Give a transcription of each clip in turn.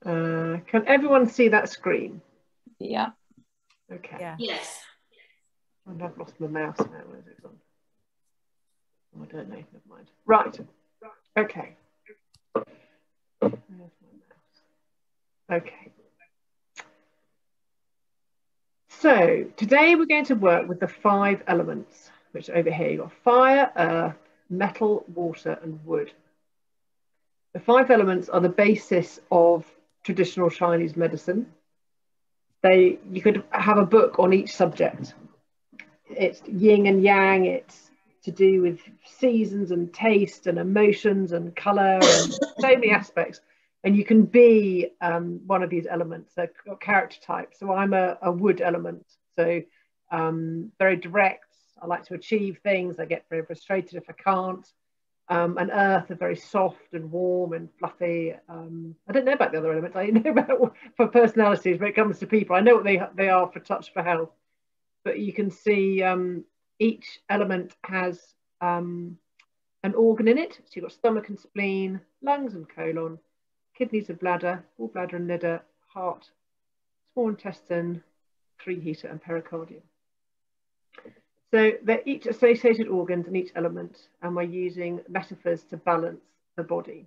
Can everyone see that screen? Yeah. Okay. Yeah. Yes. And I've lost my mouse now. Where's it gone? Oh, I don't know. Never mind. Right. Okay. Where's my mouse? Okay. So today we're going to work with the 5 elements, which over here you've got fire, earth, metal, water, and wood. The 5 elements are the basis of traditional Chinese medicine. You could have a book on each subject. It's yin and yang, it's to do with seasons and taste and emotions and color and so many aspects. And you can be one of these elements, they're character types. So I'm a wood element, so very direct. I like to achieve things. I get very frustrated if I can't. And earth are very soft and warm and fluffy. I don't know about the other elements. I know about for personalities when it comes to people. I know what they are for touch for health. But you can see each element has an organ in it. So you've got stomach and spleen, lungs and colon, kidneys and bladder, gallbladder and liver, heart, small intestine, preheater and pericardium. So they're each associated organs in each element, and we're using metaphors to balance the body.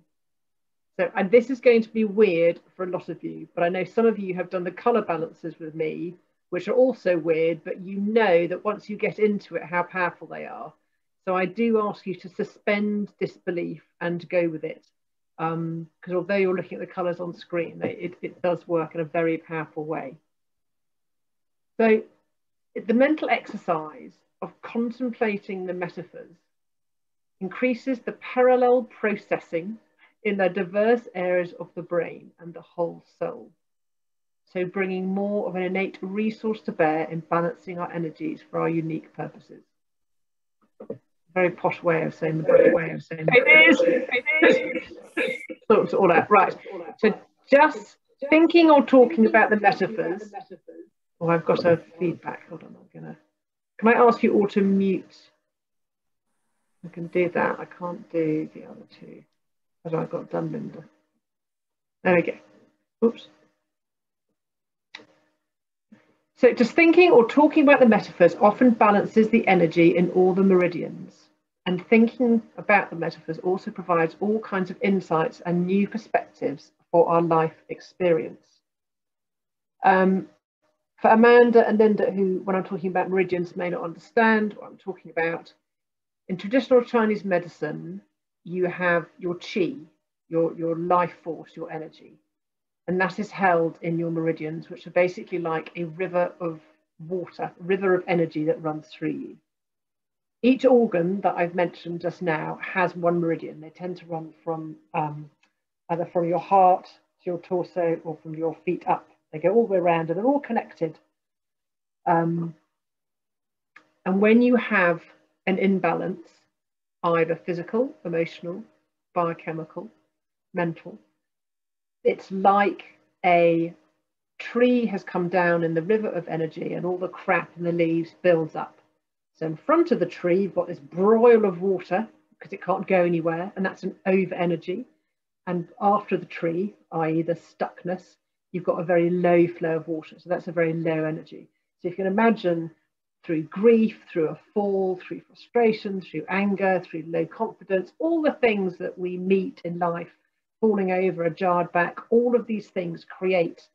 So, and this is going to be weird for a lot of you, but I know some of you have done the colour balances with me, which are also weird, but you know that once you get into it, how powerful they are. So I do ask you to suspend disbelief and go with it. Because although you're looking at the colours on screen, it does work in a very powerful way. So the mental exercise of contemplating the metaphors increases the parallel processing in the diverse areas of the brain and the whole soul. So bringing more of an innate resource to bear in balancing our energies for our unique purposes. Very posh way of saying the brain. It is. Sorts all out. Right. So just thinking or talking about the metaphors. Oh, I've got a feedback. Hold on, can I ask you all to mute? I can do that. I can't do the other two. But I've got done, Linda. There we go. Oops. So just thinking or talking about the metaphors often balances the energy in all the meridians. And thinking about the metaphors also provides all kinds of insights and new perspectives for our life experience. For Amanda and Linda, who, when I'm talking about meridians, may not understand what I'm talking about, in traditional Chinese medicine, you have your qi, your life force, your energy. And that is held in your meridians, which are basically like a river of water, a river of energy that runs through you. Each organ that I've mentioned just now has one meridian. They tend to run from either from your heart to your torso or from your feet up. They go all the way around and they're all connected. And when you have an imbalance, either physical, emotional, biochemical, mental, it's like a tree has come down in the river of energy and all the crap in the leaves builds up. So in front of the tree, you've got this broil of water because it can't go anywhere, and that's an over energy. And after the tree, i.e. the stuckness, you've got a very low flow of water. So that's a very low energy. So you can imagine through grief, through a fall, through frustration, through anger, through low confidence, all the things that we meet in life, falling over, a jarred back, all of these things create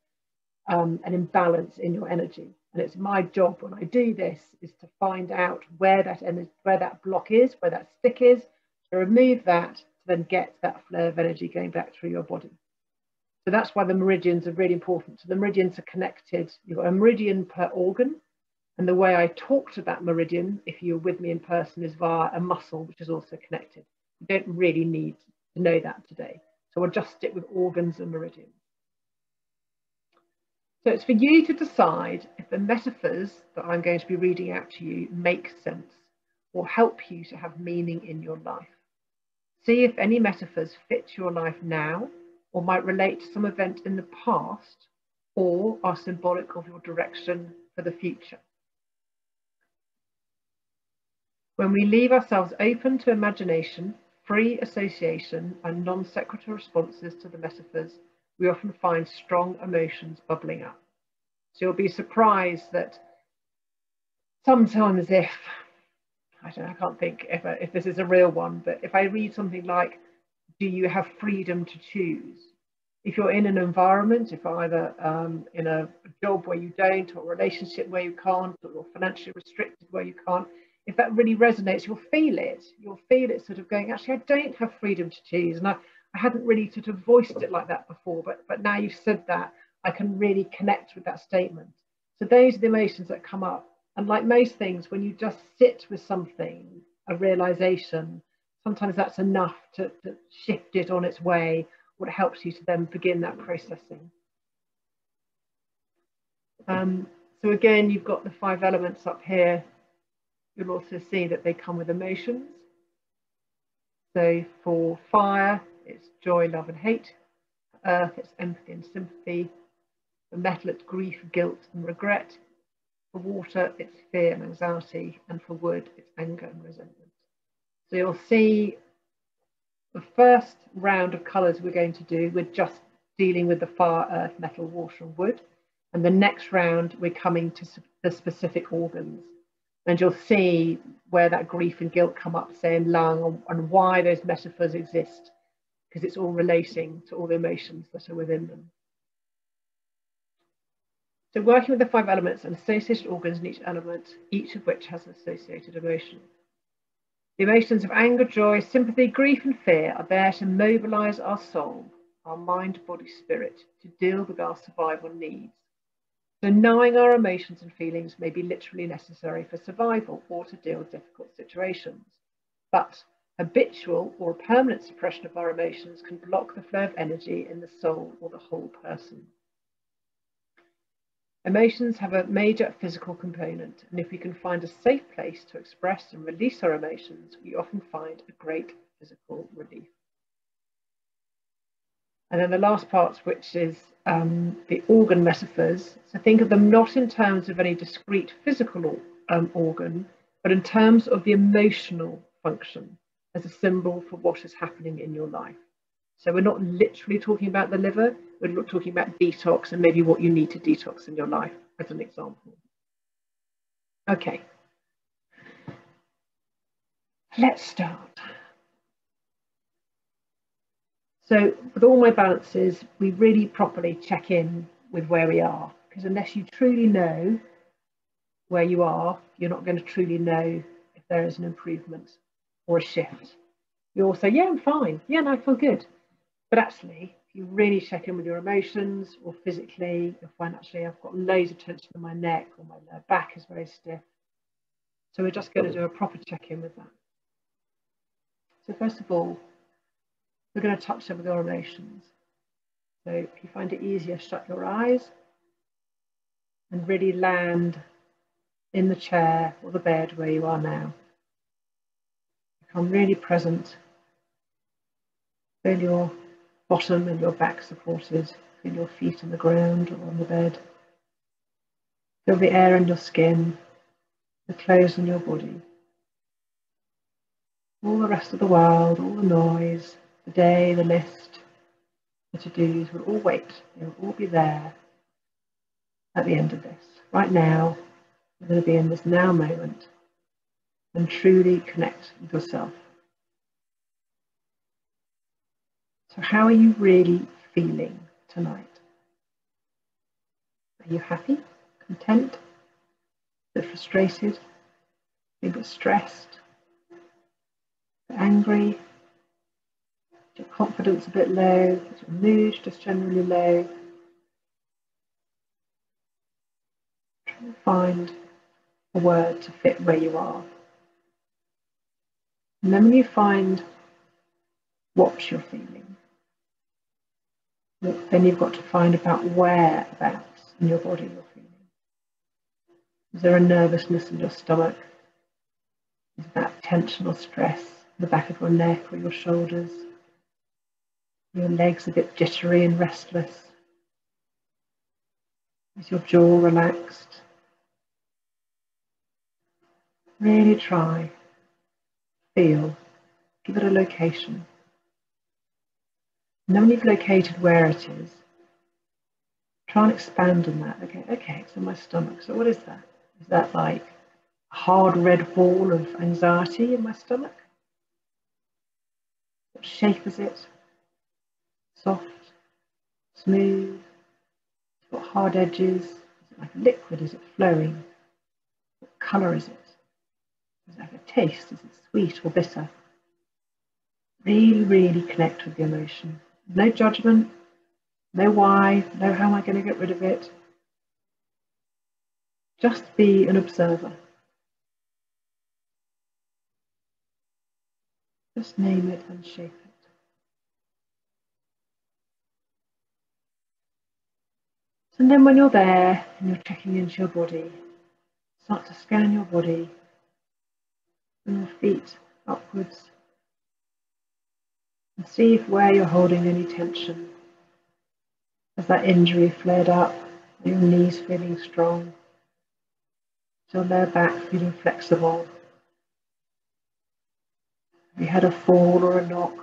an imbalance in your energy. And it's my job when I do this is to find out where that block is, where that stick is, to remove that, to then get that flow of energy going back through your body. So that's why the meridians are really important. So the meridians are connected. You've got a meridian per organ. And the way I talk to that meridian, if you're with me in person, is via a muscle, which is also connected. You don't really need to know that today. So we'll just stick with organs and meridians. So it's for you to decide if the metaphors that I'm going to be reading out to you make sense or help you to have meaning in your life. See if any metaphors fit your life now or might relate to some event in the past or are symbolic of your direction for the future. When we leave ourselves open to imagination, free association and non-sequitur responses to the metaphors, we often find strong emotions bubbling up. So you'll be surprised that sometimes if, I don't know, I can't think if this is a real one, but if I read something like, do you have freedom to choose? If you're in an environment, if either in a job where you don't, or a relationship where you can't, or you're financially restricted where you can't, if that really resonates, you'll feel it. You'll feel it sort of going, actually, I don't have freedom to choose. And I hadn't really sort of voiced it like that before, but now you've said that, I can really connect with that statement. So those are the emotions that come up. And like most things, when you just sit with something, a realization, sometimes that's enough to shift it on its way, or it helps you to then begin that processing. So again, you've got the 5 elements up here. You'll also see that they come with emotions. So for fire, it's joy, love and hate. For earth, it's empathy and sympathy. For metal, it's grief, guilt and regret. For water, it's fear and anxiety. And for wood, it's anger and resentment. So you'll see the first round of colours we're going to do, we're just dealing with the fire, earth, metal, water and wood. And the next round, we're coming to the specific organs. And you'll see where that grief and guilt come up, say in lung, and why those metaphors exist, because it's all relating to all the emotions that are within them. So working with the 5 elements and associated organs in each element, each of which has an associated emotion. The emotions of anger, joy, sympathy, grief and fear are there to mobilise our soul, our mind, body, spirit, to deal with our survival needs. So knowing our emotions and feelings may be literally necessary for survival or to deal with difficult situations. But habitual or permanent suppression of our emotions can block the flow of energy in the soul or the whole person. Emotions have a major physical component, and if we can find a safe place to express and release our emotions, we often find a great physical relief. And then the last part, which is the organ metaphors. So think of them not in terms of any discrete physical organ, but in terms of the emotional function as a symbol for what is happening in your life. So we're not literally talking about the liver, we're talking about detox and maybe what you need to detox in your life, as an example. Okay, let's start. So with all my balances, we really properly check in with where we are, because unless you truly know where you are, you're not going to truly know if there is an improvement or a shift. You all say, yeah, I'm fine. Yeah, no, I feel good. But actually, if you really check in with your emotions or physically, you'll find actually I've got loads of tension in my neck, or my lower back is very stiff. So we're just going to do a proper check-in with that. So first of all, we're going to touch them with our emotions. So if you find it easier, shut your eyes and really land in the chair or the bed where you are now. Become really present. Feel your bottom and your back supported. Feel your feet on the ground or on the bed. Feel the air in your skin, the clothes on your body. All the rest of the world, all the noise, the day, the list, the to-dos will all wait. They will all be there at the end of this. Right now, you're going to be in this now moment and truly connect with yourself. So how are you really feeling tonight? Are you happy, content, a bit frustrated, a bit stressed, a bit angry? Is your confidence a bit low? Is your mood just generally low? Try and find a word to fit where you are. And then when you find what you're feeling, then you've got to find about whereabouts in your body you're feeling. Is there a nervousness in your stomach? Is that tension or stress in the back of your neck or your shoulders? Your legs a bit jittery and restless? Is your jaw relaxed? Really try, feel, give it a location. And then when you've located where it is, Try and expand on that. Okay, it's in my stomach. So what is that? Is that like a hard red ball of anxiety in my stomach? What shape is it? Soft, smooth, it's got hard edges. Is it like a liquid? Is it flowing? What colour is it? Is it like a taste? Is it sweet or bitter? Really, really connect with the emotion. No judgment, no why, no how am I going to get rid of it. Just be an observer. Just name it and shape it. And then when you're there and you're checking into your body, start to scan your body from your feet upwards and see if where you're holding any tension. Has that injury flared up? Are your knees feeling strong? Is your lower back feeling flexible? Have you had a fall or a knock?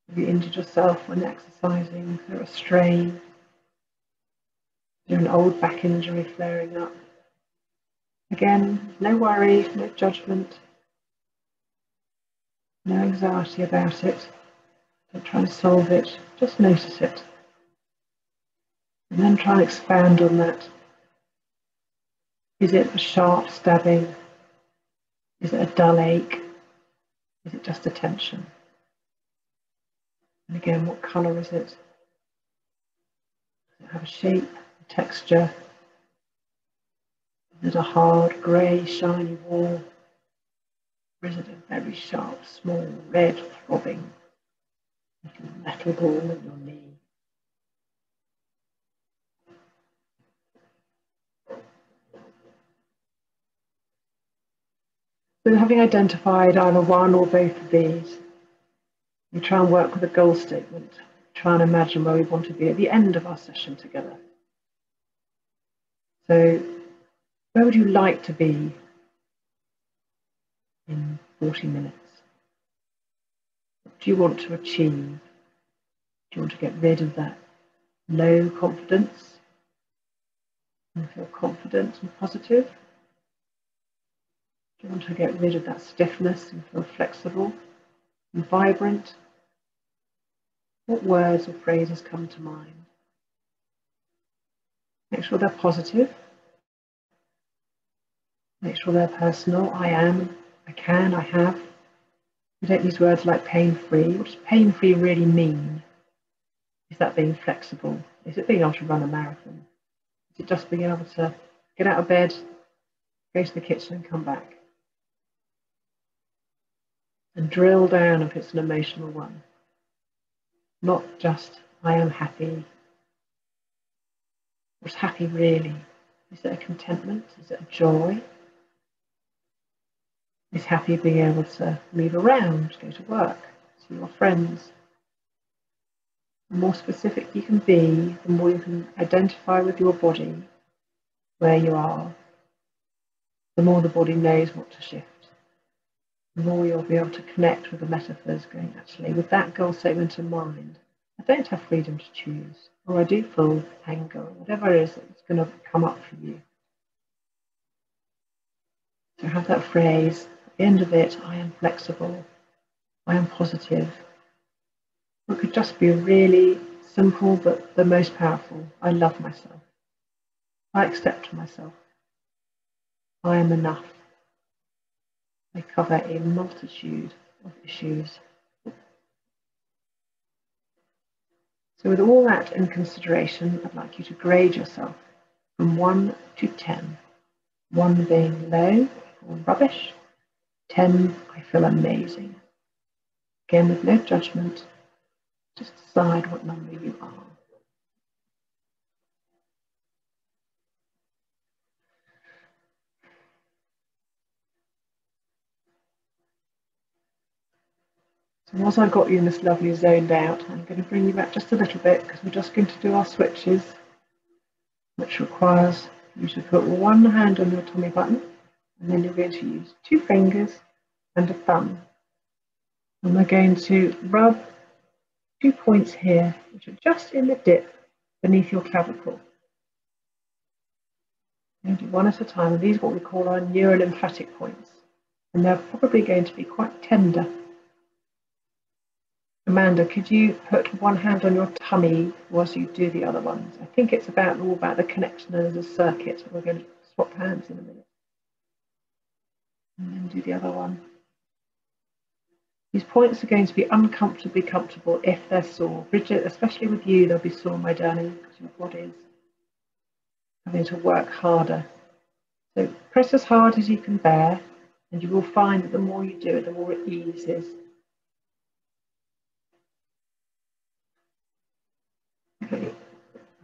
Have you injured yourself when exercising? Is there a strain? Is there an old back injury flaring up? Again, no worry, no judgment, no anxiety about it. Don't try and solve it, just notice it. And then try and expand on that. Is it a sharp stabbing? Is it a dull ache? Is it just a tension? And again, what colour is it? Does it have a shape, a texture? Is it a hard, grey, shiny wall? Or is it a very sharp, small, red, throbbing little metal ball in your knee? So having identified either one or both of these, we try and work with a goal statement. Try and imagine where we want to be at the end of our session together. So where would you like to be in 40 minutes? What do you want to achieve? Do you want to get rid of that low confidence and feel confident and positive? Do you want to get rid of that stiffness and feel flexible and vibrant? What words or phrases come to mind? Make sure they're positive. Make sure they're personal. I am, I can, I have. We don't use words like pain-free. What does pain-free really mean? Is that being flexible? Is it being able to run a marathon? Is it just being able to get out of bed, go to the kitchen and come back? And drill down if it's an emotional one. Not just, I am happy. What's happy really? Is it a contentment? Is it a joy? Is happy being able to move around, go to work, see your friends? The more specific you can be, the more you can identify with your body where you are, the more the body knows what to shift. The more you'll be able to connect with the metaphors going, actually, with that goal statement in mind, I don't have freedom to choose, or I do feel anger, or whatever it is that's going to come up for you. So have that phrase, at the end of it, I am flexible, I am positive. It could just be really simple, but the most powerful. I love myself. I accept myself. I am enough. They cover a multitude of issues. So with all that in consideration, I'd like you to grade yourself from 1 to 10. 1 being low or rubbish, 10, I feel amazing. Again, with no judgment, just decide what number you are. So once I've got you in this lovely zoned out, I'm going to bring you back just a little bit because we're just going to do our switches, which requires you to put one hand on your tummy button, and then you're going to use 2 fingers and a thumb. And we're going to rub 2 points here, which are just in the dip beneath your clavicle. You do one at a time, and these are what we call our neurolymphatic points, and they're probably going to be quite tender. Amanda, could you put one hand on your tummy whilst you do the other ones? I think it's all about the connection as a circuit. We're going to swap hands in a minute. And then do the other one. These points are going to be uncomfortably comfortable if they're sore. Bridget, especially with you, they'll be sore, my darling, because your body is having to work harder. So press as hard as you can bear, and you will find that the more you do it, the more it eases. Okay.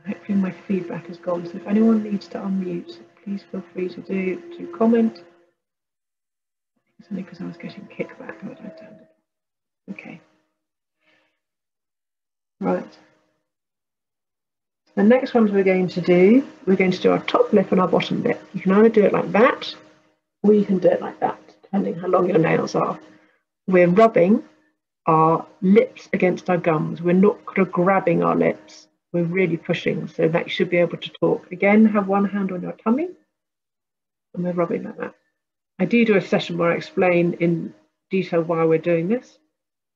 Hopefully my feedback is gone, so if anyone needs to unmute, please feel free to comment. It's only because I was getting kickback that I turned it. Okay. Right. The next ones we're going to do our top lip and our bottom lip. You can either do it like that, or you can do it like that, depending how long your nails are. We're rubbing our lips against our gums. We're not kind of grabbing our lips. We're really pushing, so that you should be able to talk. Again, have one hand on your tummy, and we're rubbing like that. I do a session where I explain in detail why we're doing this,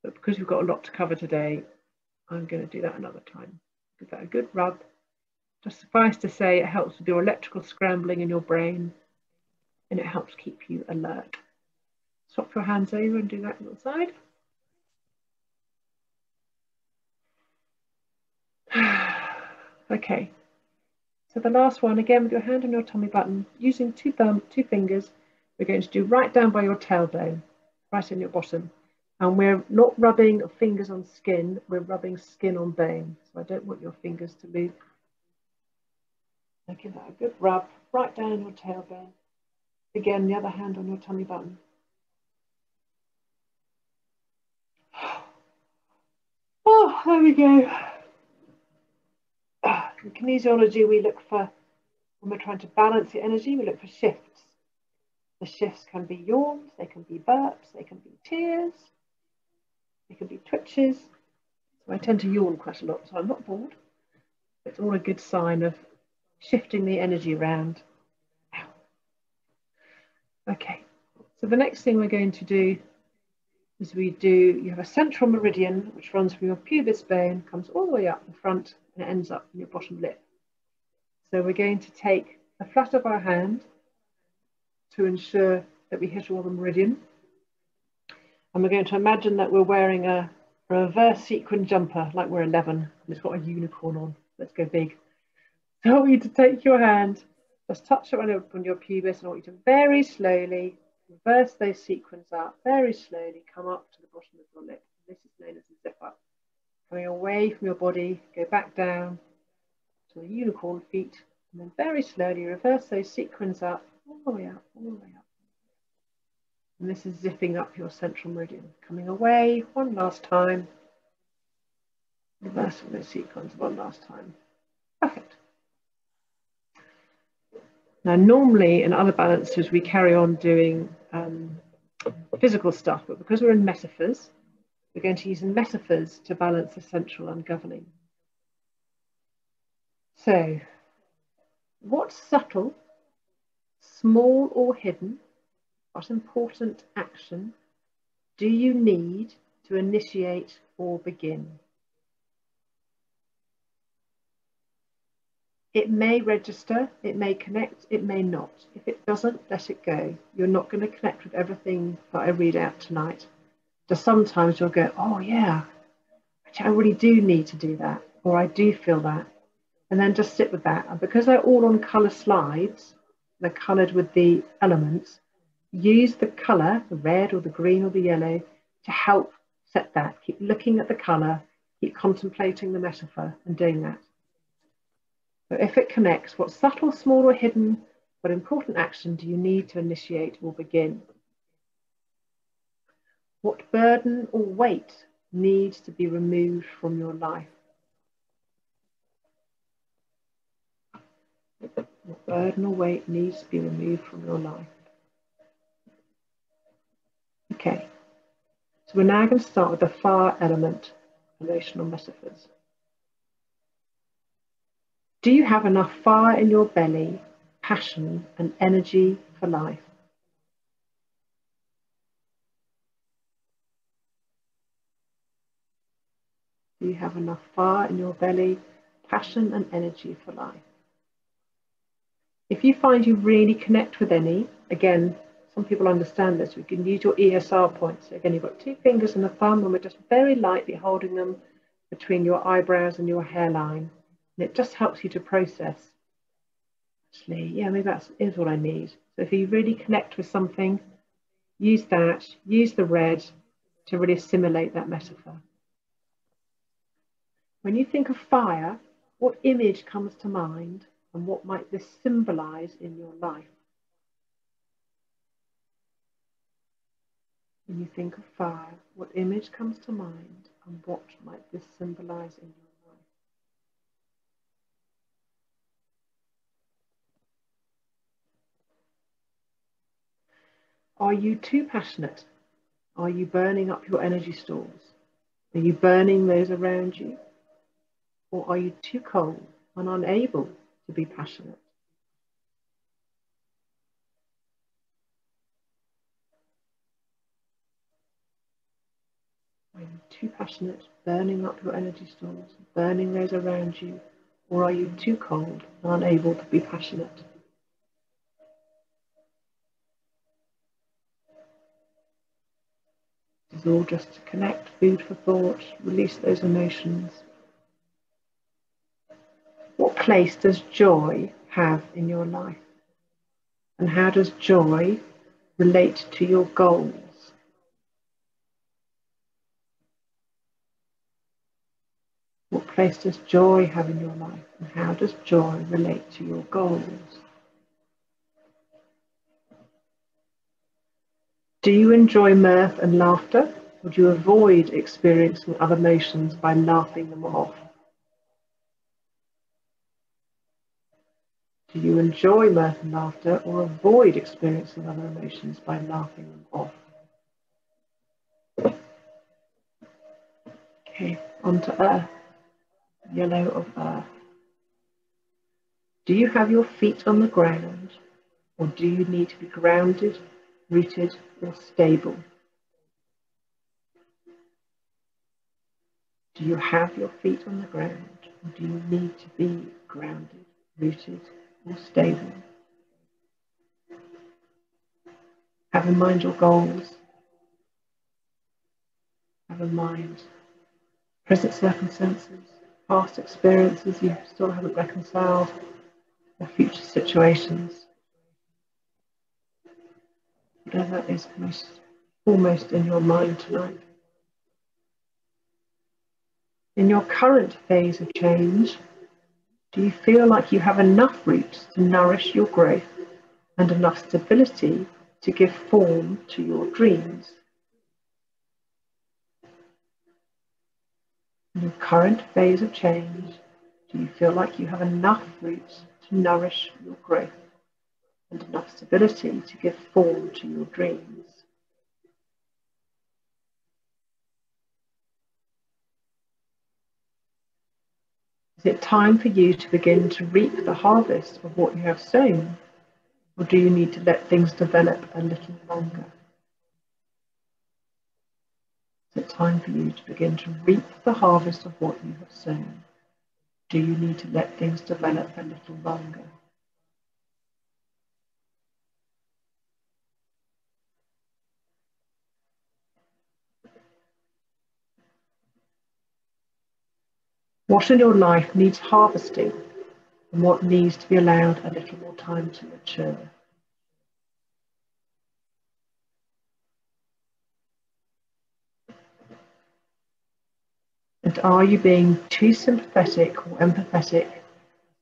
but because we've got a lot to cover today, I'm going to do that another time. Give that a good rub. Just suffice to say, it helps with your electrical scrambling in your brain, and it helps keep you alert. Swap your hands over and do that on the side. Okay, so the last one, again with your hand on your tummy button, using two fingers, we're going to do right down by your tailbone, right in your bottom. And we're not rubbing fingers on skin, we're rubbing skin on bone. So I don't want your fingers to move. So give that a good rub, right down your tailbone. Again, the other hand on your tummy button. Oh, there we go. In kinesiology, we look for, when we're trying to balance the energy, we look for shifts. The shifts can be yawns, they can be burps, they can be tears, they can be twitches. So I tend to yawn quite a lot, so I'm not bored. It's all a good sign of shifting the energy around. Okay, so the next thing we're going to do is you have a central meridian which runs from your pubis bone, comes all the way up the front, and it ends up in your bottom lip. So we're going to take the flat of our hand to ensure that we hit all the meridian. And we're going to imagine that we're wearing a reverse sequin jumper, like we're 11, and it's got a unicorn on. Let's go big. So I want you to take your hand, just touch it on your pubis, and I want you to very slowly reverse those sequins up, very slowly come up to the bottom of your lip. This is known as a zip up. Coming away from your body, go back down to the unicorn feet, and then very slowly reverse those sequins up, all the way up, all the way up. And this is zipping up your central meridian. Coming away one last time, reversing those sequins one last time. Perfect. Now, normally in other balances, we carry on doing physical stuff, but because we're in metaphors, we're going to use metaphors to balance the central and governing. So, what subtle, small or hidden, but important action do you need to initiate or begin? It may register, it may connect, it may not. If it doesn't, let it go. You're not going to connect with everything that I read out tonight. Just sometimes you'll go, oh yeah, I really do need to do that, or I do feel that. And then just sit with that. And because they're all on colour slides, they're coloured with the elements, use the colour, the red or the green or the yellow, to help set that. Keep looking at the colour, keep contemplating the metaphor and doing that. So if it connects, what subtle, small or hidden, but important action do you need to initiate or begin? What burden or weight needs to be removed from your life? What burden or weight needs to be removed from your life? Okay, so we're now going to start with the fire element, relational metaphors. Do you have enough fire in your belly, passion and energy for life? Do you have enough fire in your belly, passion and energy for life? If you find you really connect with any, again, some people understand this, we can use your ESR points. So again, you've got 2 fingers and a thumb, and we're just very lightly holding them between your eyebrows and your hairline. And it just helps you to process. Actually, yeah, maybe that is what I need. So if you really connect with something, use that, use the red to really assimilate that metaphor. When you think of fire, what image comes to mind and what might this symbolize in your life? When you think of fire, what image comes to mind and what might this symbolize in your life? Are you too passionate? Are you burning up your energy stores? Are you burning those around you? Or are you too cold and unable to be passionate? Are you too passionate, burning up your energy stores, burning those around you? Or are you too cold and unable to be passionate? This is all just to connect, food for thought, release those emotions. What place does joy have in your life? And how does joy relate to your goals? What place does joy have in your life? And how does joy relate to your goals? Do you enjoy mirth and laughter? Or do you avoid experiencing other emotions by laughing them off? Do you enjoy mirth and laughter or avoid experiencing other emotions by laughing them off? Okay, on to earth, yellow of earth. Do you have your feet on the ground or do you need to be grounded, rooted or stable? Do you have your feet on the ground or do you need to be grounded, rooted or stable? Have in mind your goals. Have in mind present circumstances, past experiences you still haven't reconciled, or future situations. Whatever is foremost in your mind tonight. In your current phase of change, do you feel like you have enough roots to nourish your growth and enough stability to give form to your dreams? In your current phase of change, do you feel like you have enough roots to nourish your growth and enough stability to give form to your dreams? Is it time for you to begin to reap the harvest of what you have sown? Or do you need to let things develop a little longer? Is it time for you to begin to reap the harvest of what you have sown? Do you need to let things develop a little longer? What in your life needs harvesting and what needs to be allowed a little more time to mature? And are you being too sympathetic or empathetic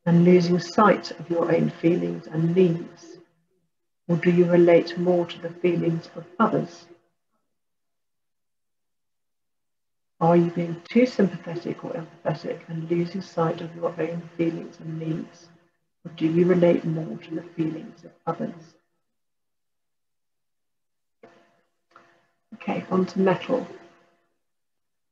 and losing sight of your own feelings and needs? Or do you relate more to the feelings of others? Are you being too sympathetic or empathetic and losing sight of your own feelings and needs? Or do you relate more to the feelings of others? Okay, on to metal.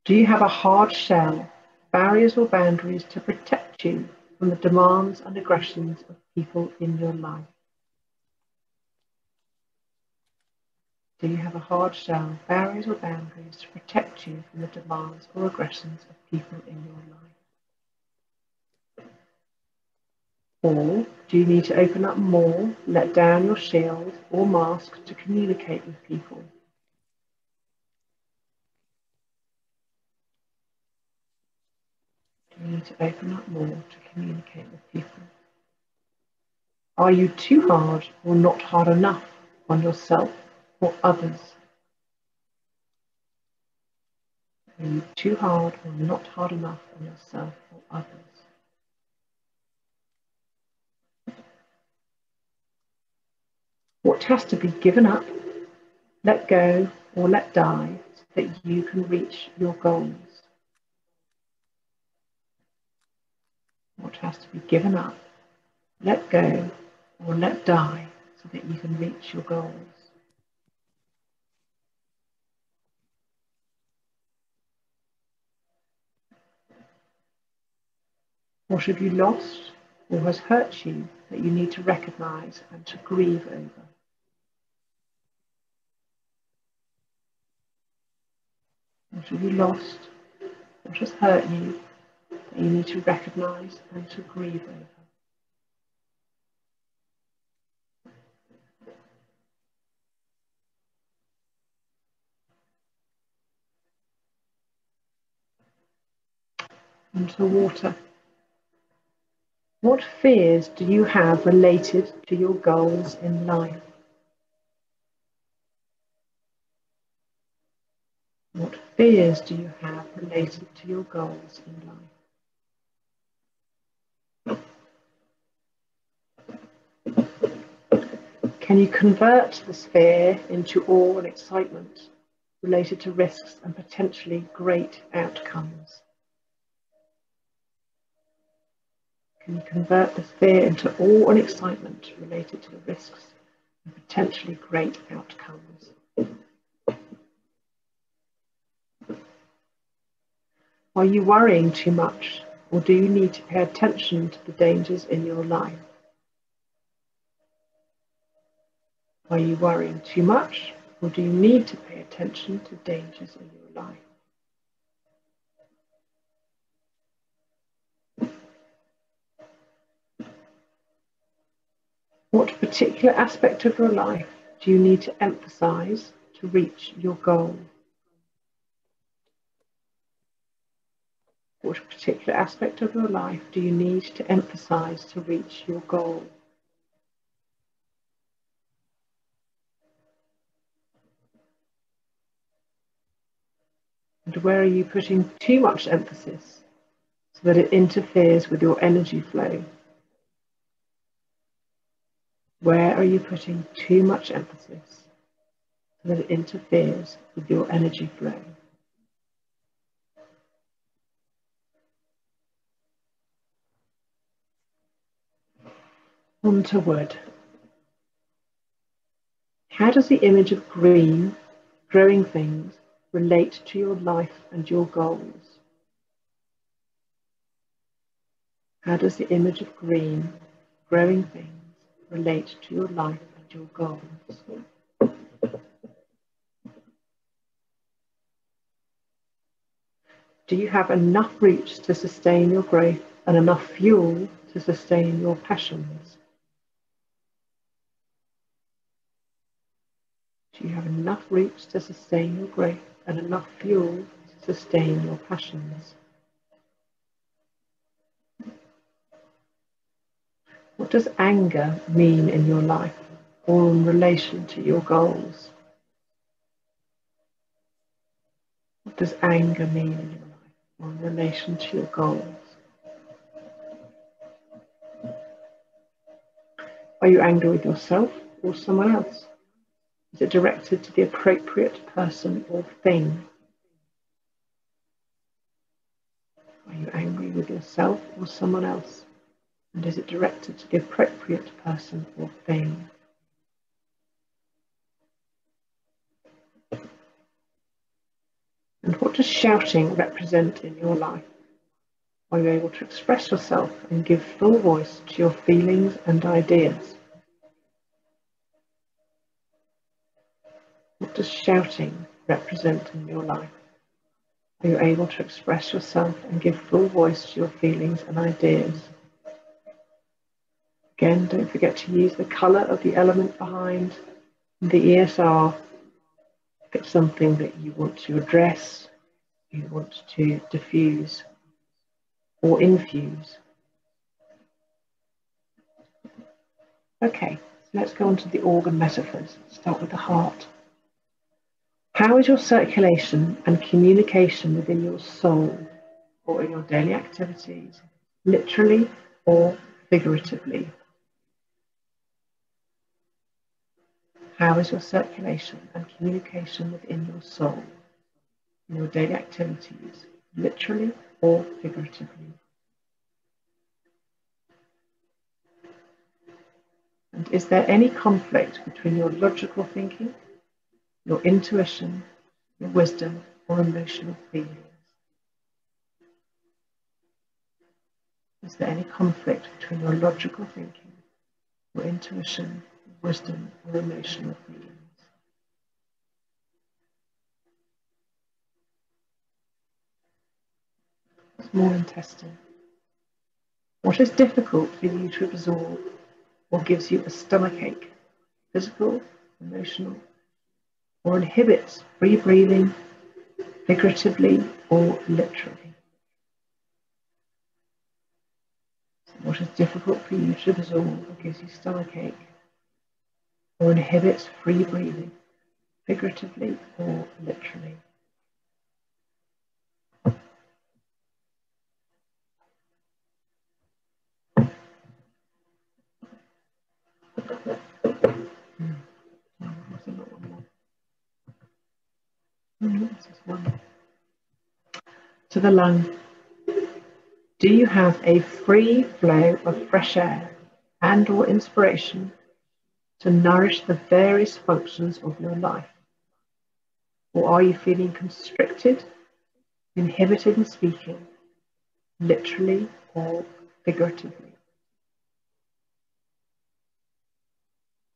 Do you have a hard shell, barriers or boundaries to protect you from the demands and aggressions of people in your life? Do you have a hard shell, barriers or boundaries to protect you from the demands or aggressions of people in your life? Or do you need to open up more, let down your shield or mask to communicate with people? Do you need to open up more to communicate with people? Are you too hard or not hard enough on yourself or others? Are you too hard or not hard enough on yourself or others? What has to be given up, let go, or let die so that you can reach your goals? What has to be given up, let go, or let die so that you can reach your goals? What have you lost or has hurt you that you need to recognize and to grieve over? What have you lost? What has hurt you that you need to recognize and to grieve over? Into water. What fears do you have related to your goals in life? What fears do you have related to your goals in life? Can you convert this fear into awe and excitement related to risks and potentially great outcomes? Can you convert this fear into awe and excitement related to the risks and potentially great outcomes? Are you worrying too much, or do you need to pay attention to the dangers in your life? Are you worrying too much, or do you need to pay attention to dangers in your life? What particular aspect of your life do you need to emphasize to reach your goal? What particular aspect of your life do you need to emphasize to reach your goal? And where are you putting too much emphasis so that it interferes with your energy flow? Where are you putting too much emphasis so that it interferes with your energy flow? On to wood. How does the image of green, growing things, relate to your life and your goals? How does the image of green, growing things, relate to your life and your goals? Do you have enough roots to sustain your growth and enough fuel to sustain your passions? Do you have enough roots to sustain your growth and enough fuel to sustain your passions? What does anger mean in your life or in relation to your goals? What does anger mean in your life or in relation to your goals? Are you angry with yourself or someone else? Is it directed to the appropriate person or thing? Are you angry with yourself or someone else? And is it directed to the appropriate person or thing? And what does shouting represent in your life? Are you able to express yourself and give full voice to your feelings and ideas? What does shouting represent in your life? Are you able to express yourself and give full voice to your feelings and ideas? Again, don't forget to use the colour of the element behind the ESR. If it's something that you want to address, you want to diffuse or infuse. Okay, so let's go on to the organ metaphors. Start with the heart. How is your circulation and communication within your soul or in your daily activities, literally or figuratively? How is your circulation and communication within your soul in your daily activities, literally or figuratively? And is there any conflict between your logical thinking, your intuition, your wisdom, or emotional feelings? Is there any conflict between your logical thinking, your intuition, your wisdom, or emotional feelings? Small intestine. What is difficult for you to absorb or gives you a stomachache, physical, emotional, or inhibits free breathing, figuratively or literally? What is difficult for you to absorb or gives you stomachache, or inhibits free breathing, figuratively or literally? To the lung. Do you have a free flow of fresh air and or inspiration to nourish the various functions of your life? Or are you feeling constricted, inhibited in speaking, literally or figuratively?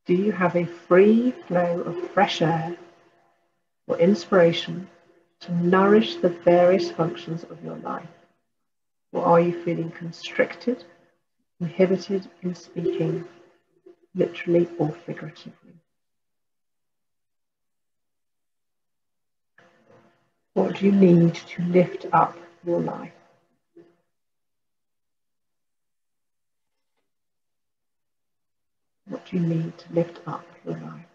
Do you have a free flow of fresh air or inspiration to nourish the various functions of your life? Or are you feeling constricted, inhibited in speaking, literally or figuratively? What do you need to lift up your life? What do you need to lift up your life?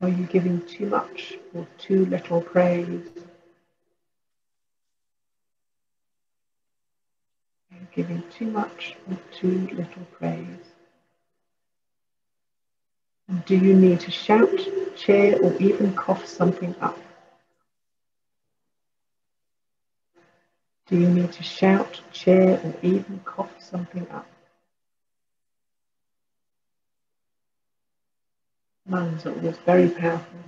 Are you giving too much or too little praise? Are you giving too much or too little praise? And do you need to shout, cheer, or even cough something up? Do you need to shout, cheer, or even cough something up? Lungs are always very powerful.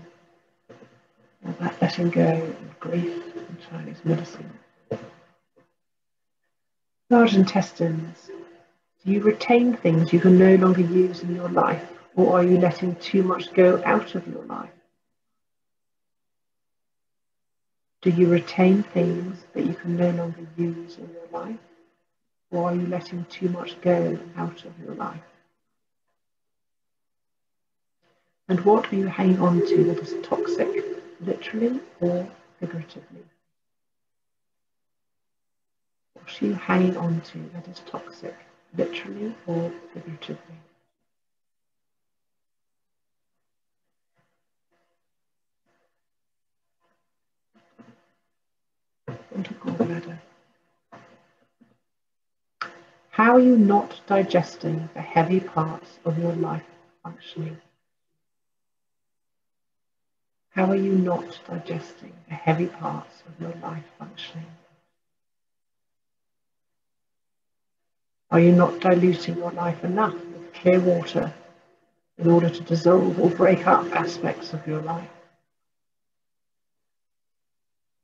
About letting go and grief in Chinese medicine. Large intestines. Do you retain things you can no longer use in your life, or are you letting too much go out of your life? Do you retain things that you can no longer use in your life, or are you letting too much go out of your life? And what are you hanging on to that is toxic, literally or figuratively? What are you hanging on to that is toxic, literally or figuratively? Into gallbladder. How are you not digesting the heavy parts of your life functioning? How are you not digesting the heavy parts of your life functioning? Are you not diluting your life enough with clear water in order to dissolve or break up aspects of your life?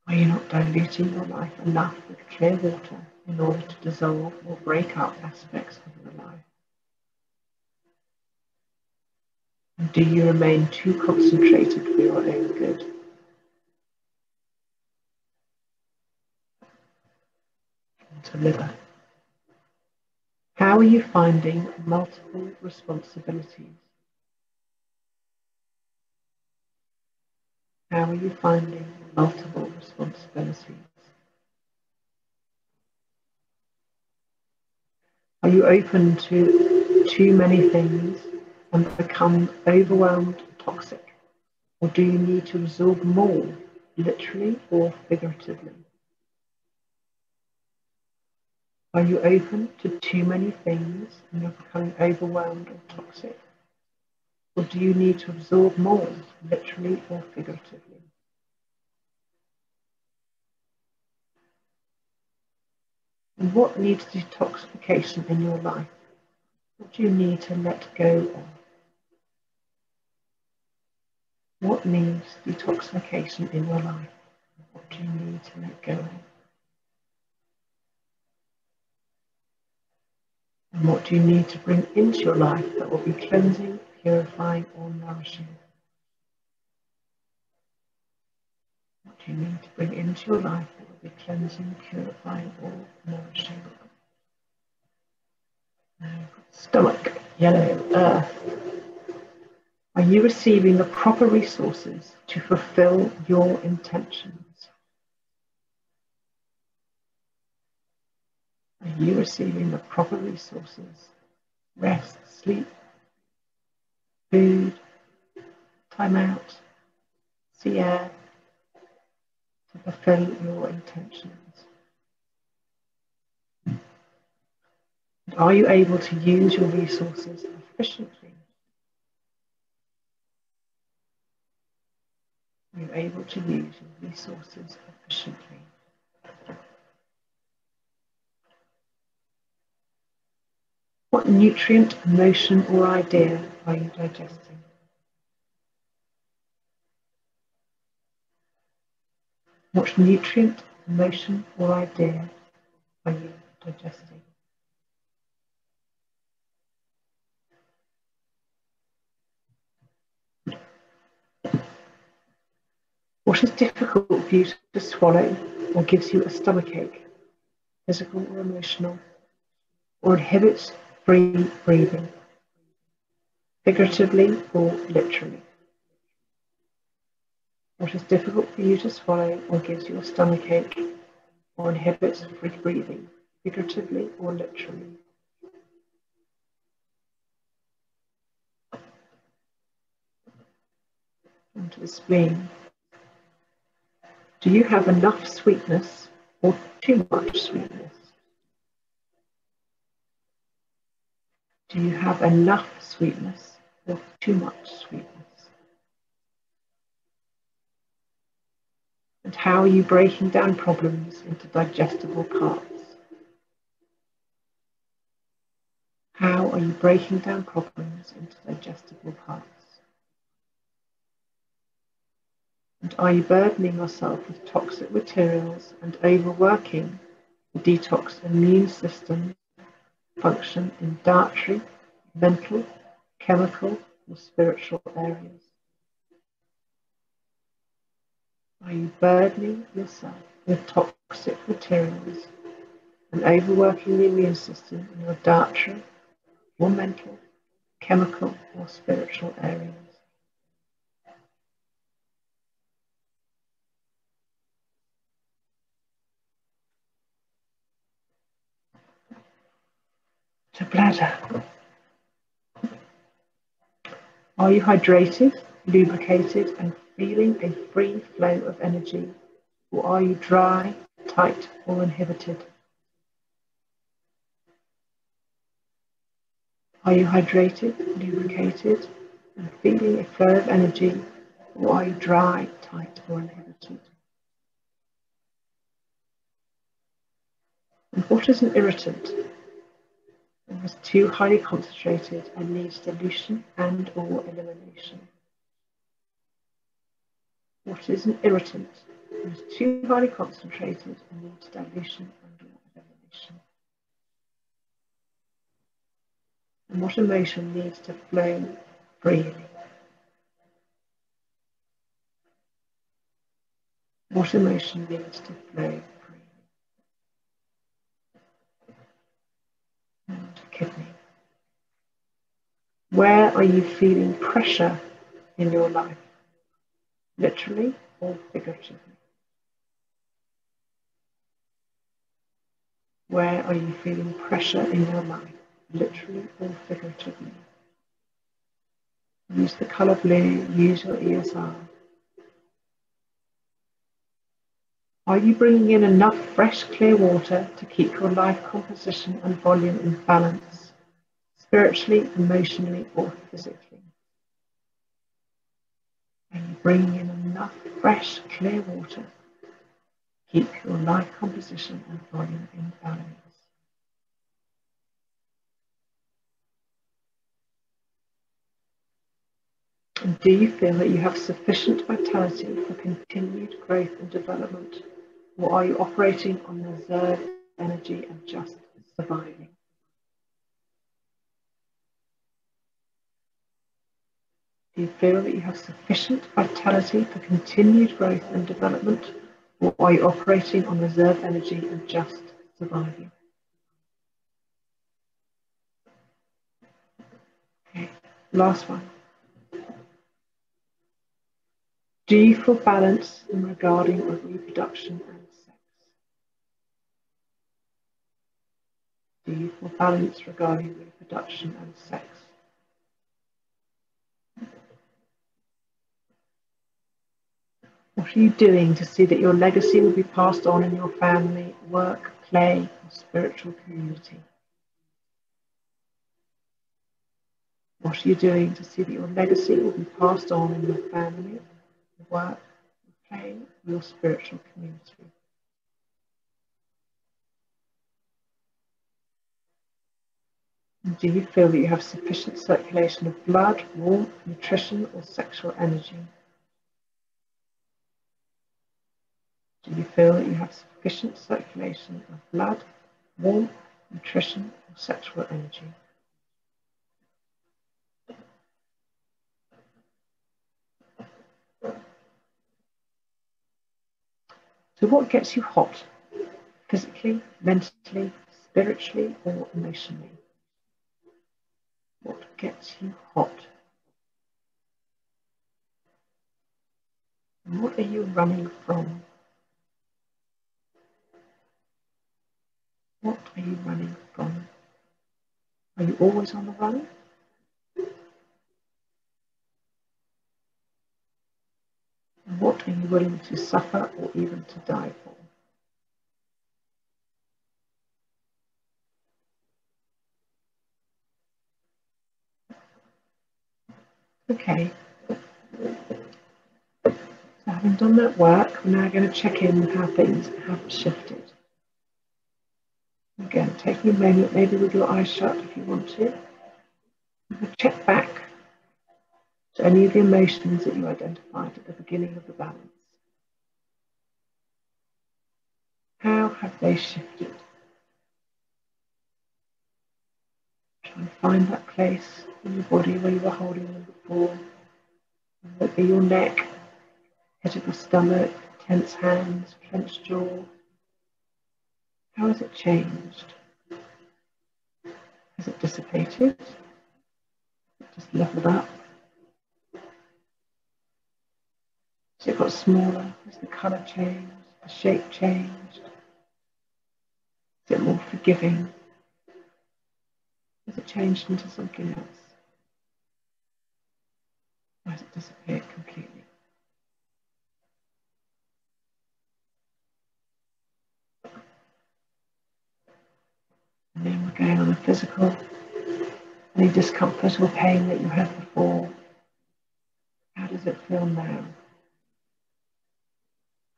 Are you not diluting your life enough with clear water in order to dissolve or break up aspects of your life? And do you remain too concentrated for your own good? To liver. How are you finding multiple responsibilities? How are you finding multiple responsibilities? Are you open to too many things and become overwhelmed, toxic? Or do you need to absorb more, literally or figuratively? Are you open to too many things and you're becoming overwhelmed or toxic? Or do you need to absorb more, literally or figuratively? And what needs detoxification in your life? What do you need to let go of? What needs detoxification in your life? What do you need to let go of? And what do you need to bring into your life that will be cleansing, purifying, or nourishing? What do you need to bring into your life that will be cleansing, purifying, or nourishing? Stomach, yellow, earth. Are you receiving the proper resources to fulfill your intentions? Are you receiving the proper resources? Rest, sleep, food, time out, sea air, to fulfill your intentions? And are you able to use your resources efficiently? Are you able to use your resources efficiently? What nutrient, emotion, or idea are you digesting? What nutrient, emotion, or idea are you digesting? What is difficult for you to swallow or gives you a stomachache, physical or emotional, or inhibits free breathing, figuratively or literally? What is difficult for you to swallow or gives you a stomachache, or inhibits free breathing, figuratively or literally? Onto the spleen. Do you have enough sweetness or too much sweetness? Do you have enough sweetness or too much sweetness? And how are you breaking down problems into digestible parts? How are you breaking down problems into digestible parts? And are you burdening yourself with toxic materials and overworking the detox immune system function in dietary, mental, chemical, or spiritual areas? Are you burdening yourself with toxic materials and overworking the immune system in your dietary, or mental, chemical, or spiritual areas? To bladder. Are you hydrated, lubricated, and feeling a free flow of energy? Or are you dry, tight, or inhibited? Are you hydrated, lubricated, and feeling a flow of energy? Or are you dry, tight, or inhibited? And what is an irritant? It is too highly concentrated and needs dilution and or elimination. What is an irritant? It is too highly concentrated and needs dilution and elimination. And what emotion needs to flow freely? What emotion needs to flow freely? And kidney. Where are you feeling pressure in your life? Literally or figuratively? Where are you feeling pressure in your life? Literally or figuratively? Use the colour blue, use your ESR. Are you bringing in enough fresh, clear water to keep your life composition and volume in balance, spiritually, emotionally, or physically? Are you bringing in enough fresh, clear water to keep your life composition and volume in balance? And do you feel that you have sufficient vitality for continued growth and development? Or are you operating on reserve energy and just surviving? Do you feel that you have sufficient vitality for continued growth and development? Or are you operating on reserve energy and just surviving? Okay, last one. Do you feel balance in regarding of reproduction and sex? Do you feel balance regarding reproduction and sex? What are you doing to see that your legacy will be passed on in your family, work, play, or spiritual community? What are you doing to see that your legacy will be passed on in your family, work, play, or your spiritual community? And do you feel that you have sufficient circulation of blood, warmth, nutrition, or sexual energy? Do you feel that you have sufficient circulation of blood, warmth, nutrition, or sexual energy? So what gets you hot? Physically, mentally, spiritually, or emotionally? What gets you hot? And what are you running from? What are you running from? Are you always on the run? And what are you willing to suffer or even to die for? Okay, so having done that work, we're now going to check in with how things have shifted. Again, taking a moment, maybe with your eyes shut if you want to. Check back to any of the emotions that you identified at the beginning of the balance. How have they shifted? Try and find that place in your body where you were holding them before. Whether it be your neck, head of the stomach, tense hands, clenched jaw. How has it changed? Has it dissipated? Just leveled up? Has it got smaller? Has the colour changed? The shape changed? Is it more forgiving? Has it changed into something else? Or has it disappeared completely? And then we're going on the physical. Any discomfort or pain that you had before, how does it feel now?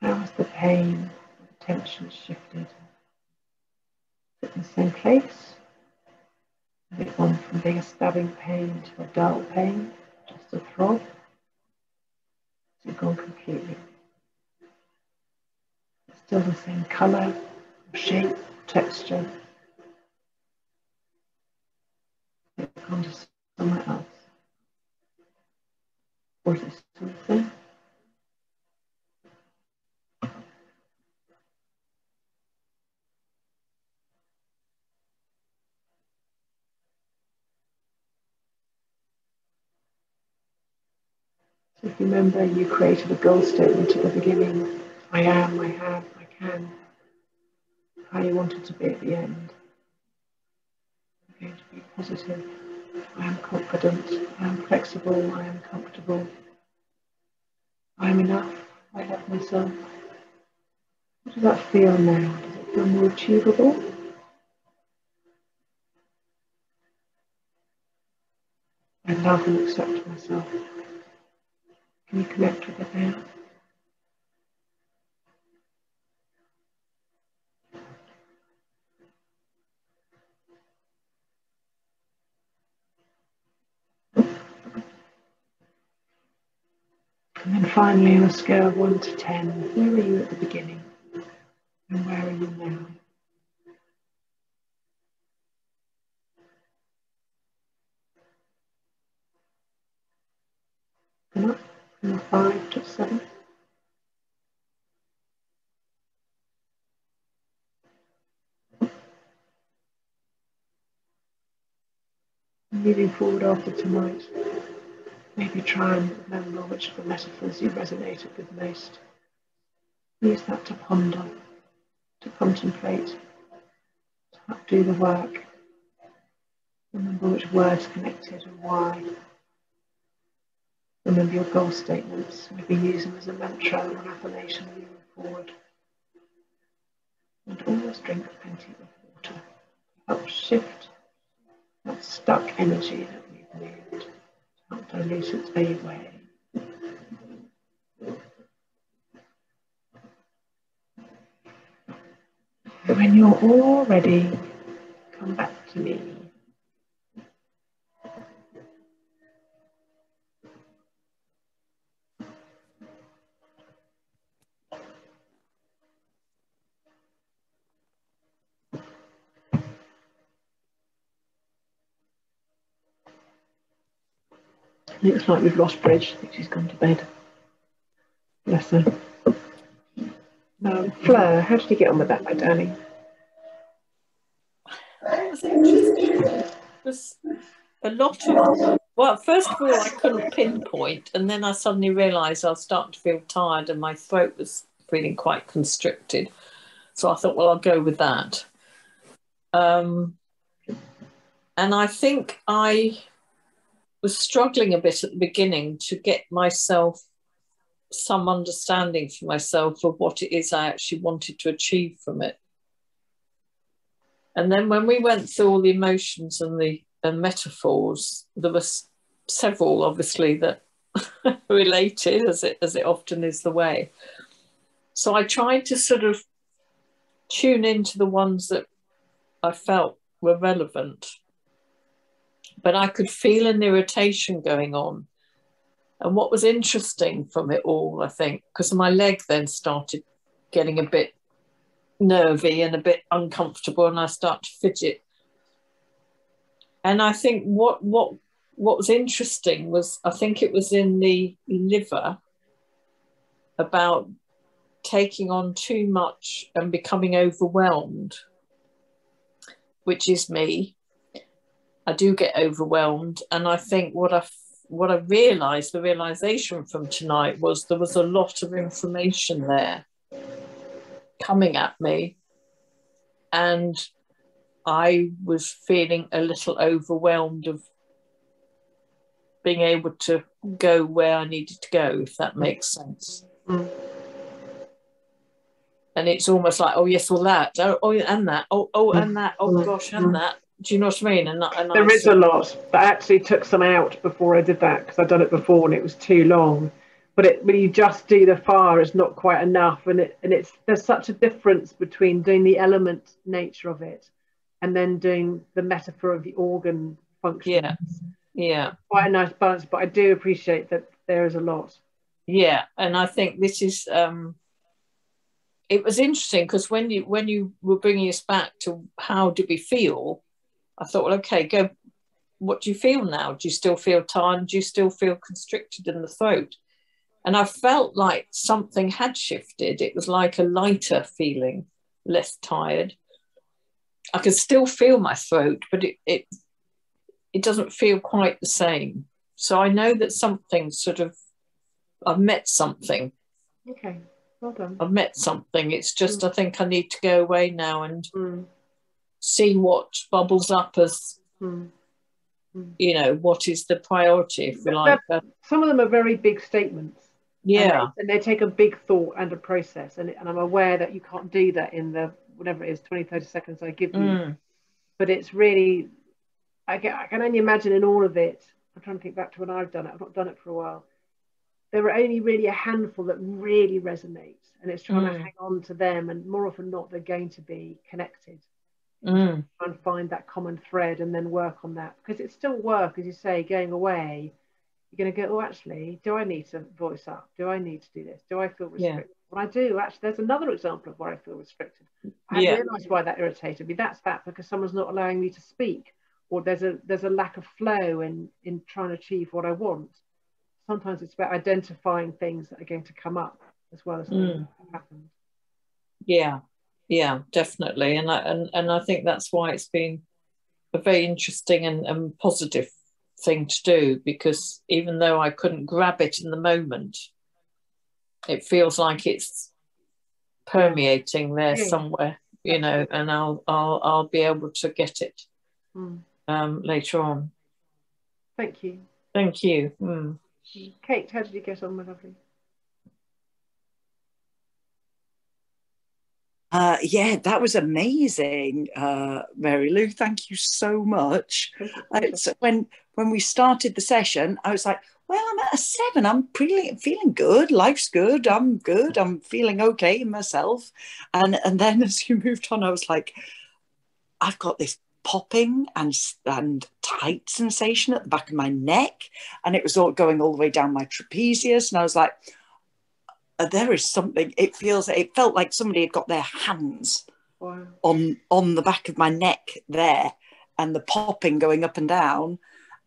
How has the pain, the tension shifted? Is it in the same place? Has it gone from being a stabbing pain to a dull pain, just a throb? It's gone completely. It's still the same colour, shape, texture. It's gone to somewhere else. Or is it still the same? So if you remember, you created a goal statement at the beginning. I am, I have, I can. How you want it to be at the end. I'm going to be positive. I am confident. I am flexible. I am comfortable. I am enough. I love myself. What does that feel now? Does it feel more achievable? I love and accept myself. Can you connect with it now? And then finally, on a scale of 1 to 10, where were you at the beginning? And where are you now? Come up from a 5 to 7. Moving forward after tonight, maybe try and remember which of the metaphors you resonated with most. Use that to ponder, to contemplate, to do the work. Remember which words connected and why. Remember your goal statements. Maybe use them as a mantra or an affirmation moving forward. And always drink plenty of water to help shift that stuck energy that we've moved, to help dilute its away. When you're all ready, come back to me. Looks like we've lost Bridge. I think she's gone to bed. Bless her. Fleur, how did you get on with that, my darling? It was interesting. It was a lot of, well, first of all, I couldn't pinpoint, and then I suddenly realised I was starting to feel tired and my throat was feeling quite constricted. So I thought, well, I'll go with that. And I think I was struggling a bit at the beginning to get myself some understanding for myself of what it is I actually wanted to achieve from it. And then when we went through all the emotions and the metaphors, there were several, obviously, that related, as it often is the way. So I tried to sort of tune into the ones that I felt were relevant, but I could feel an irritation going on. And what was interesting from it all, I think, because my leg then started getting a bit nervy and a bit uncomfortable, and I start to fidget. And I think what was interesting was, I think it was in the liver, about taking on too much and becoming overwhelmed, which is me. I do get overwhelmed, and I think what I realised, the realisation from tonight, was there was a lot of information there coming at me, and I was feeling a little overwhelmed of being able to go where I needed to go, if that makes sense. Mm. And it's almost like, oh yes, well that, oh and that, and that, oh gosh, and that. Do you know what I mean? And there is a lot. I actually took some out before I did that, because I'd done it before and it was too long. But when you just do the fire, it's not quite enough, and there's such a difference between doing the element nature of it and then doing the metaphor of the organ function. Yeah. Quite a nice balance, but I do appreciate that there is a lot. Yeah, and I think this is it was interesting because when you were bringing us back to how did we feel, I thought, well, okay, go. What do you feel now? Do you still feel tired? Do you still feel constricted in the throat? And I felt like something had shifted. It was like a lighter feeling, less tired. I can still feel my throat, but it doesn't feel quite the same. So I know that something sort of, I've met something. Okay, well done. I've met something. It's just, I think I need to go away now and see what bubbles up as, you know, what is the priority, if you like. Some of them are very big statements. Yeah. And they take a big thought and a process. And I'm aware that you can't do that in the, whatever it is, 20, 30 seconds I give you. But it's really, I can only imagine in all of it, I'm trying to think back to when I've done it. I've not done it for a while. There are only really a handful that really resonate. And it's trying to hang on to them. And more often than not, they're going to be connected. Try and find that common thread and then work on that. Because it's still work, as you say, going away. You're going to go, oh, actually, do I need to voice up? Do I need to do this? Do I feel restricted? When I do, actually, there's another example of where I feel restricted. I realised why that irritated me. That's that because someone's not allowing me to speak, or there's a lack of flow in trying to achieve what I want. Sometimes it's about identifying things that are going to come up as well as things that have happened. Yeah, definitely. And I think that's why it's been a very interesting and positive thing to do, because even though I couldn't grab it in the moment, it feels like it's permeating there somewhere, you know, and I'll be able to get it later on. Thank you. Thank you. Kate, how did you get on, my lovely? Yeah, that was amazing, Mary Lou. Thank you so much. When we started the session, I was like, well, I'm at a 7. I'm feeling good. Life's good. I'm good. I'm feeling okay in myself. And then as you moved on, I was like, I've got this popping and tight sensation at the back of my neck. And it was all going all the way down my trapezius. And I was like, there is something, it felt like somebody had got their hands on the back of my neck there, and the popping going up and down.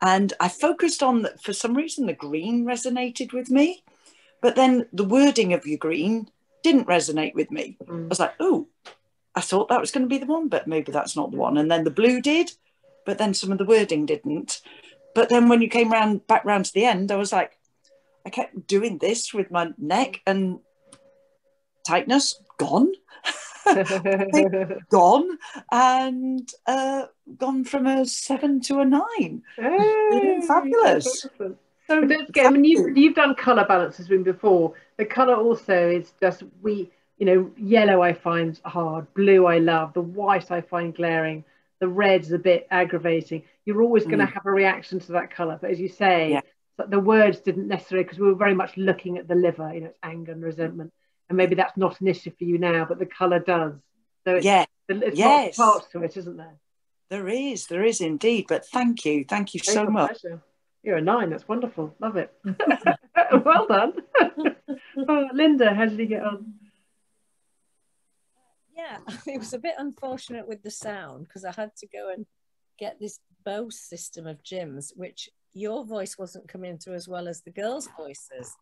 And I focused on, for some reason, the green resonated with me, but then the wording of your green didn't resonate with me. I was like, oh, I thought that was going to be the one, but maybe that's not the one. And then the blue did, but then some of the wording didn't. But then when you came back round to the end, I was like, I kept doing this with my neck, and tightness gone, gone, and gone from a 7 to a 9. Hey, fabulous. So don't forget, I mean, you've done colour balances with me before. The colour also is just, yellow I find hard, blue I love, the white I find glaring, the red's a bit aggravating. You're always going to have a reaction to that colour, but as you say, the words didn't necessarily, because we were very much looking at the liver, it's anger and resentment, and maybe that's not an issue for you now, but the colour does. So it's lots of parts to it, isn't there? There is indeed. But thank you so much. Pleasure. You're a 9. That's wonderful. Love it. Well done. Linda, how did you get on? Yeah, it was a bit unfortunate with the sound, because I had to go and get this Bose system of Jim's, which your voice wasn't coming through as well as the girls' voices.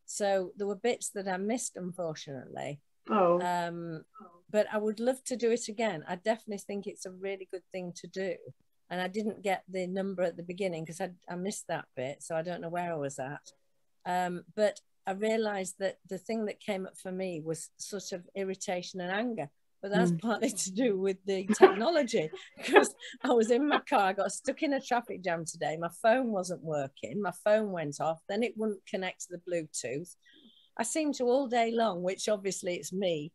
So there were bits that I missed, unfortunately. But I would love to do it again. I definitely think it's a really good thing to do. And I didn't get the number at the beginning because I missed that bit. So I don't know where I was at. But I realized that the thing that came up for me was sort of irritation and anger. But that's partly to do with the technology, because I was in my car, I got stuck in a traffic jam today. My phone wasn't working. My phone went off. Then it wouldn't connect to the Bluetooth. I seemed to all day long, which obviously it's me.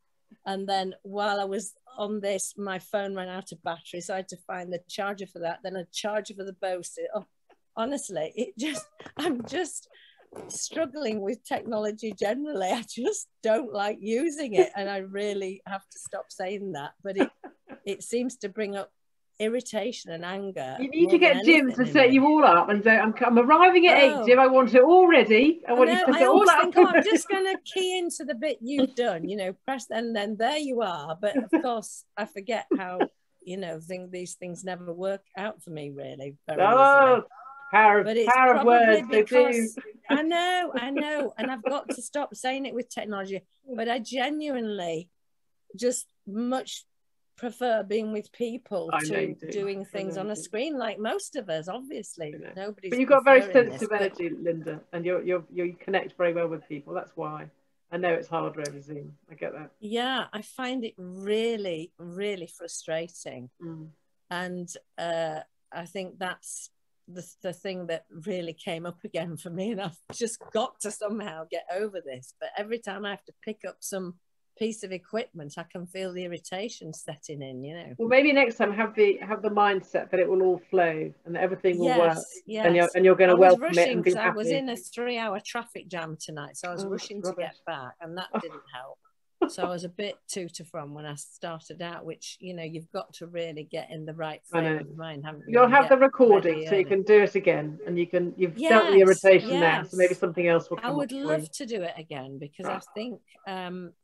And then while I was on this, my phone ran out of battery. So I had to find the charger for that, then a charger for the Bose. Oh, honestly, I'm just struggling with technology generally. I just don't like using it, and I really have to stop saying that. But it seems to bring up irritation and anger. You need more to than get Jim anything to in set me. you all up and say, I'm arriving at 8, Oh. Jim. I want it all ready. I want you No, to set I it all always up. think, oh, I'm just going to key into the bit you've done, you know, press, and then there you are. But of course, I forget how, you know, these things never work out for me really very easily. Oh, power But it's of probably words, they do. because I know, and I've got to stop saying it with technology. But I genuinely just much prefer being with people I know to you do. doing things I know on a you do. screen, like most of us. Obviously, I know. nobody's. But you've got very preferring sensitive this, but energy, Linda, and you connect very well with people. That's why. I know it's harder over Zoom. I get that. yeah, I find it really, really frustrating. Mm. And I think that's the thing that really came up again for me, and I've just got to somehow get over this. But every time I have to pick up some piece of equipment, I can feel the irritation setting in, you know. Well, maybe next time have the mindset that it will all flow and that everything will work, yes. and you're going to I was welcome it rushing and be because I was happy. in a 3-hour traffic jam tonight, so I was Oh, rushing to rubbish. get back, and that didn't help. So I was a bit to from when I started out, which, you know, you've got to really get in the right frame of mind, haven't you? You'll have the Get recording ready so you early. can do it again, and you've dealt with the irritation now, so maybe yes. something else will I come would up for love you. to do it again because I think,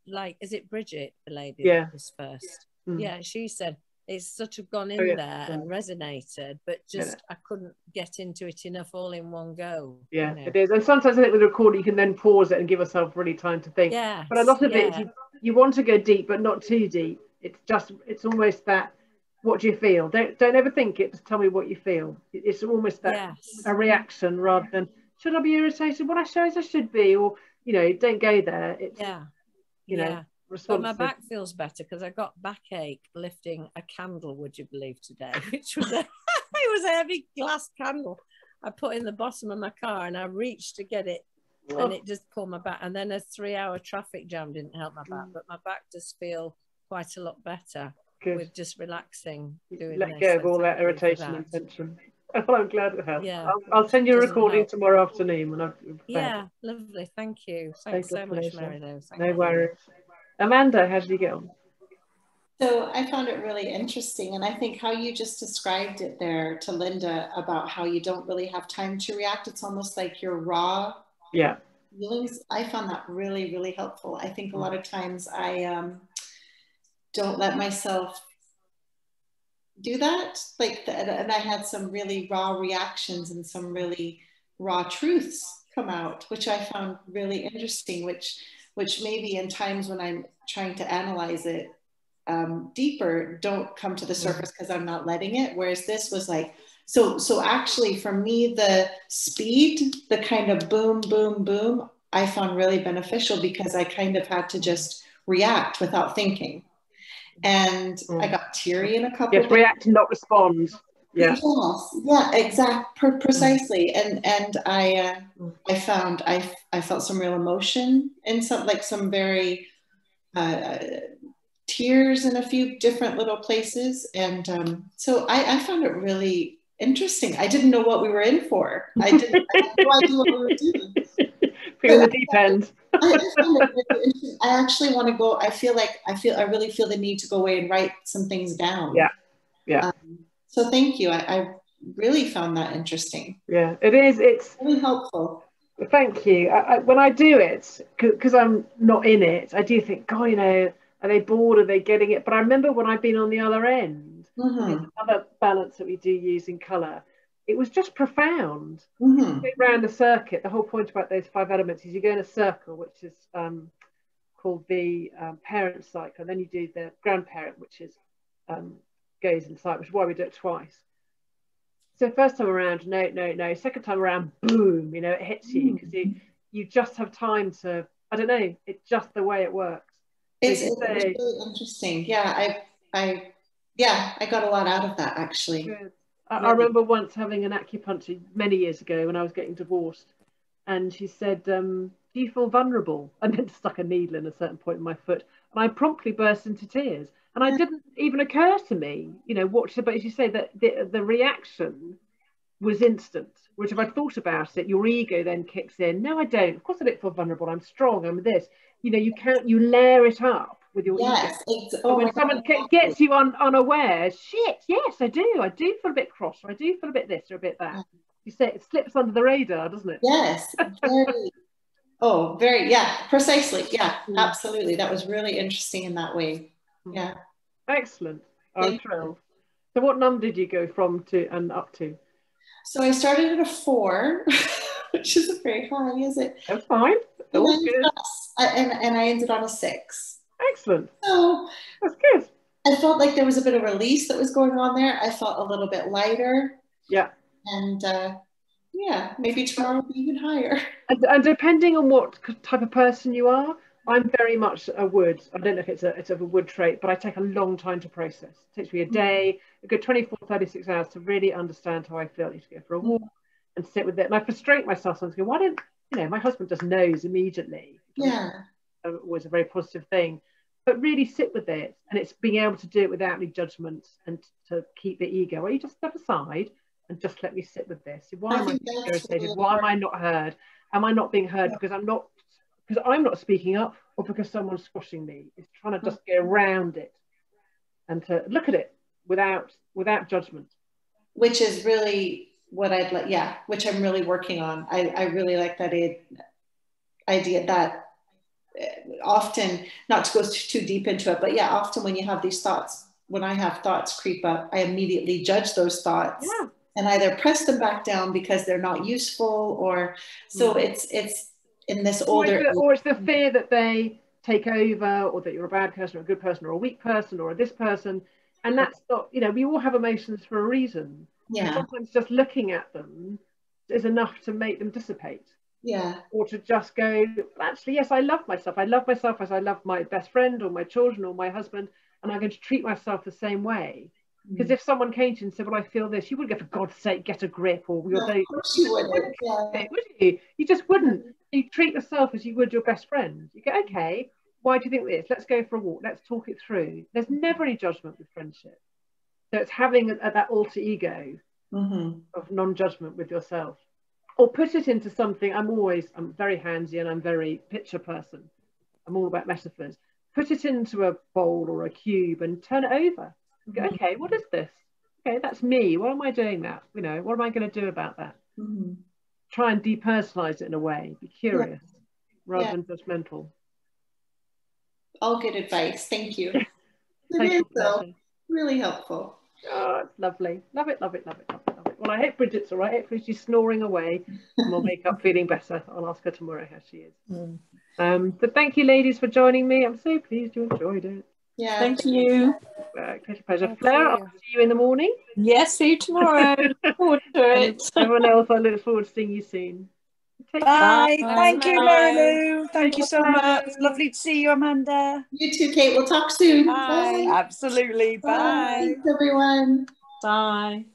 like, is it Bridget, the lady Yeah. that was first? Mm. Yeah, she said it's sort of gone in Oh, yeah. there and resonated, but just I couldn't get into it enough all in one go. Yeah, you know? it is. And sometimes I think with a recorder, you can then pause it and give yourself really time to think. Yes, But a lot of it, yeah. you want to go deep, but not too deep. It's almost that, what do you feel? Don't ever think it, just tell me what you feel. It's almost that a reaction rather than, should I be irritated? Well, I suppose I should be. Or, you know, don't go there. It's, you know, But my responsive. back feels better because I got backache lifting a candle, would you believe, today, which was it was a heavy glass candle I put in the bottom of my car, and I reached to get it, and it just pulled my back. And then a 3-hour traffic jam didn't help my back, but my back does feel quite a lot better. Good. With just relaxing, doing Let this. go of all that irritation and tension. Well, I'm glad it helped. Yeah, I'll send you a recording tomorrow afternoon when I've yeah, lovely. Thank you. Thanks so much, Mary Lou. No worries. Amanda, how did you get on? So I found it really interesting, and I think how you just described it there to Linda about how you don't really have time to react. It's almost like your raw feelings. I found that really, really helpful. I think a lot of times I don't let myself do that. And I had some really raw reactions and some really raw truths come out, which I found really interesting, which maybe in times when I'm trying to analyze it deeper, don't come to the surface because I'm not letting it. Whereas this was like, so actually for me, the speed, the kind of boom, boom, boom, I found really beneficial because I kind of had to just react without thinking. And I got teary in a couple of react and not respond. Yes, precisely. And I found I felt some real emotion and some very tears in a few different little places. And so I found it really interesting. I didn't know what we were in for. I had no idea what we were doing. In the deep end. I found it really interesting. I actually want to go. I really feel the need to go away and write some things down. Yeah. So thank you. I really found that interesting. Yeah, it is. It's really helpful. Thank you. When I do it, because I'm not in it, I do think, God, you know, are they bored? Are they getting it? But I remember when I've been on the other end, another balance that we do use in colour, it was just profound. Around the circuit, the whole point about those 5 elements is you go in a circle, which is called the parent cycle, and then you do the grandparent, which is goes inside, which is why we do it twice. So first time around, no. Second time around, boom, you know, it hits you because you just have time to, I don't know, it's just the way it works. It's really interesting. Yeah, I got a lot out of that actually. Good. I remember once having an acupuncture many years ago when I was getting divorced, and she said, do you feel vulnerable? And then stuck a needle in a certain point in my foot, and I promptly burst into tears. And it didn't even occur to me, you know, but as you say, that the reaction was instant. Which if I thought about it, your ego then kicks in. No, I don't. Of course I don't feel vulnerable. I'm strong. I'm this. You know, you layer it up. with your yes, ego. When someone gets you unaware, shit, yes, I do feel a bit cross, or I do feel a bit this or a bit that. Yeah. You say it slips under the radar, doesn't it? Yes, very, yeah, precisely, yeah, absolutely. That was really interesting in that way. Yeah. Excellent. I'm thrilled. So what number did you go from to and up to? So I started at a 4, which isn't very high, is it? That's fine. All good. And I ended on a 6. Excellent. So that's good. I felt like there was a bit of release that was going on there. I felt a little bit lighter. Yeah. And yeah, maybe tomorrow will be even higher. And depending on what type of person you are, I'm very much a wood. I don't know if it's a wood trait, but I take a long time to process. It takes me a day, a good 24, 36 hours to really understand how I feel. I need to go for a walk and sit with it. And I frustrate myself. Sometimes, why don't, my husband just knows immediately. Yeah. Always a very positive thing. But really sit with it. And it's being able to do it without any judgment and to keep the ego. Well, you just step aside and just let me sit with this. Why am I irritated? Why am I not heard? Am I not being heard because I'm not speaking up, or because someone's squashing me? It's trying to just get around it and to look at it without judgment. Which is really what I'd like, which I'm really working on. I really like that idea that often, not to go too deep into it, but often when you have these thoughts, when I have thoughts creep up, I immediately judge those thoughts and either press them back down because they're not useful, or so it's in this older, or it's the fear that they take over, or that you're a bad person or a good person or a weak person or this person, and that's not, we all have emotions for a reason. And sometimes just looking at them is enough to make them dissipate. Or to just go, actually, yes, I love myself as I love my best friend or my children or my husband, and I'm going to treat myself the same way. Because if someone came to you and said, well, I feel this, you wouldn't go, for God's sake, get a grip, or you'll say, would you? You just wouldn't. You treat yourself as you would your best friend. You go, okay, why do you think this? Let's go for a walk. Let's talk it through. There's never any judgment with friendship. So it's having that alter ego of non-judgment with yourself. Or put it into something. I'm very handsy and I'm very picture person. I'm all about metaphors. Put it into a bowl or a cube and turn it over. And go, okay, what is this? Okay, that's me. Why am I doing that? What am I going to do about that? Try and depersonalize it in a way. Be curious rather than judgmental. All good advice. Thank you. It is so really helpful. Oh, it's lovely. Love it, love it, love it, love it, love it. Well, I hope Bridget's all right. Hopefully she's snoring away and we'll wake up feeling better. I'll ask her tomorrow how she is. But thank you, ladies, for joining me. I'm so pleased you enjoyed it. Yeah, thank you. Pleasure. Claire, I'll see you in the morning. Yes, see you tomorrow. Look forward to it. Everyone else, I look forward to seeing you soon. Bye. Thank you, Mary Lou. Thank you so much. Lovely to see you, Amanda. You too, Kate. We'll talk soon. Bye. Absolutely. Bye. Thanks, everyone. Bye.